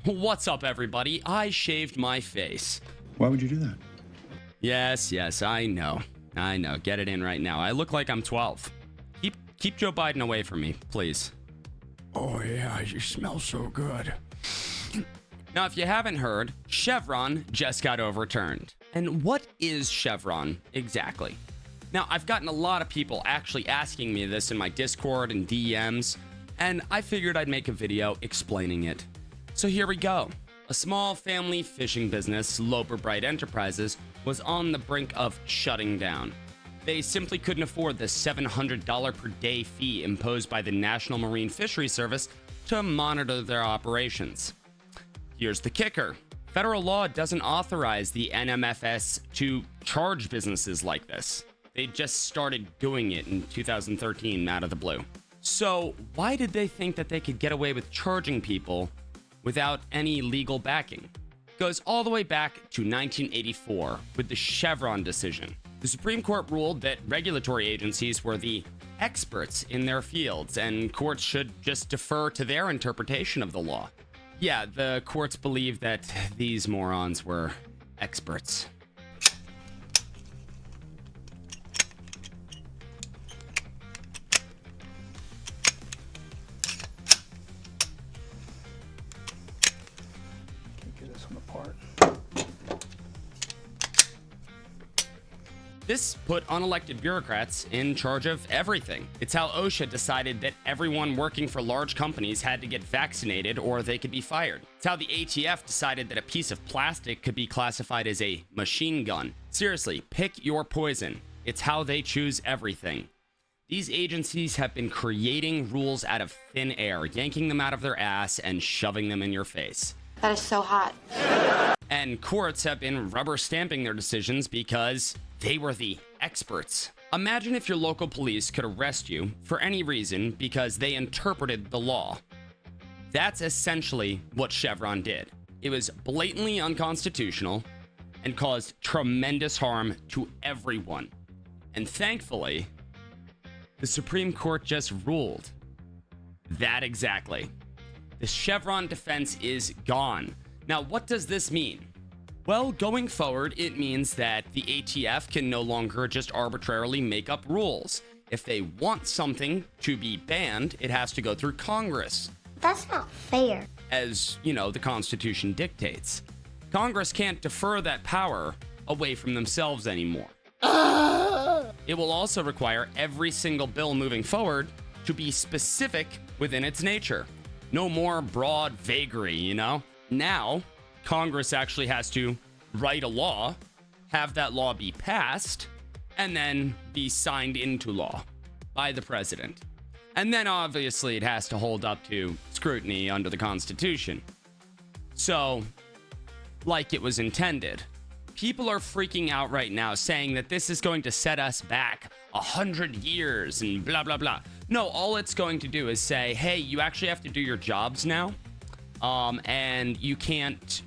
What's up, everybody? I shaved my face. Why would you do that? Yes, I know. Get it in right now. I look like I'm 12. Keep Joe Biden away from me, please. Oh yeah, you smell so good. Now, if you haven't heard, Chevron just got overturned. And what is Chevron exactly? Now, I've gotten a lot of people actually asking me this in my Discord and DMs, and I figured I'd make a video explaining it. So here we go. A small family fishing business, Loper Bright Enterprises, was on the brink of shutting down. They simply couldn't afford the $700 per day fee imposed by the National Marine Fisheries Service to monitor their operations. Here's the kicker. Federal law doesn't authorize the NMFS to charge businesses like this. They just started doing it in 2013 out of the blue. So why did they think that they could get away with charging people without any legal backing? It goes all the way back to 1984 with the Chevron decision. The Supreme Court ruled that regulatory agencies were the experts in their fields, and courts should just defer to their interpretation of the law. Yeah, the courts believed that these morons were experts. Get this one apart. This put unelected bureaucrats in charge of everything. It's how OSHA decided that everyone working for large companies had to get vaccinated or they could be fired. It's how the ATF decided that a piece of plastic could be classified as a machine gun. Seriously, pick your poison. It's how they choose everything. These agencies have been creating rules out of thin air, yanking them out of their ass and shoving them in your face. That is so hot. And courts have been rubber stamping their decisions because they were the experts. Imagine if your local police could arrest you for any reason because they interpreted the law. That's essentially what Chevron did. It was blatantly unconstitutional and caused tremendous harm to everyone. And thankfully, the Supreme Court just ruled that exactly. The Chevron defense is gone. Now, what does this mean? Well, going forward, it means that the ATF can no longer just arbitrarily make up rules. If they want something to be banned, it has to go through Congress. That's not fair. As, you know, the Constitution dictates. Congress can't defer that power away from themselves anymore. It will also require every single bill moving forward to be specific within its nature. No more broad vagary, you know? Now, Congress actually has to write a law, have that law be passed, and then be signed into law by the president. And then obviously it has to hold up to scrutiny under the Constitution. So, like it was intended. People are freaking out right now saying that this is going to set us back 100 years and blah, blah, blah. No, all it's going to do is say, hey, you actually have to do your jobs now. And you can't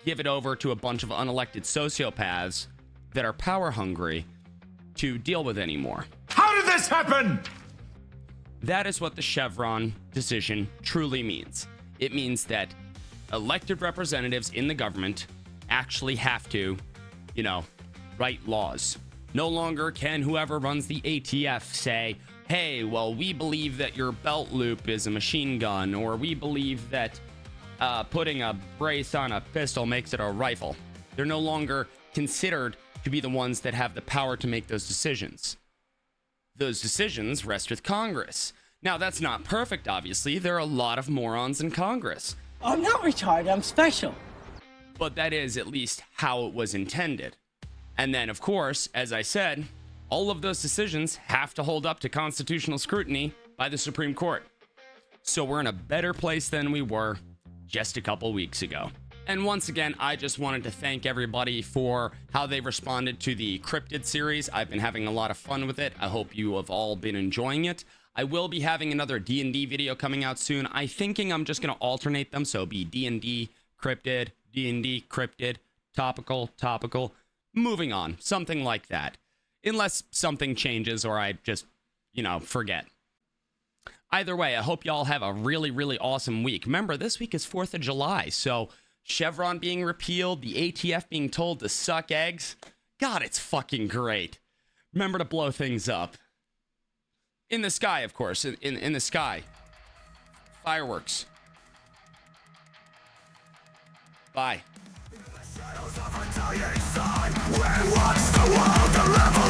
give it over to a bunch of unelected sociopaths that are power hungry to deal with anymore. How did this happen? That is what the Chevron decision truly means. It means that elected representatives in the government actually have to, you know, write laws. No longer can whoever runs the ATF say, hey, well, we believe that your belt loop is a machine gun, or we believe that putting a brace on a pistol makes it a rifle. They're no longer considered to be the ones that have the power to make those decisions. Those decisions rest with Congress. Now, that's not perfect, obviously. There are a lot of morons in Congress. I'm not retarded, I'm special. But that is at least how it was intended. And then, of course, as I said, all of those decisions have to hold up to constitutional scrutiny by the Supreme Court. So we're in a better place than we were just a couple weeks ago. And once again, I just wanted to thank everybody for how they responded to the Cryptid series. I've been having a lot of fun with it. I hope you have all been enjoying it. I will be having another D&D video coming out soon. I'm thinking I'm just going to alternate them. So be D&D, Cryptid, D&D, Cryptid, topical, moving on. Something like that. Unless something changes or I just, forget. Either way, I hope y'all have a really, really awesome week. Remember, this week is 4th of July, so Chevron being repealed, the ATF being told to suck eggs. God, it's fucking great. Remember to blow things up. In the sky, of course. In the sky. Fireworks. Bye. We watch the world deliver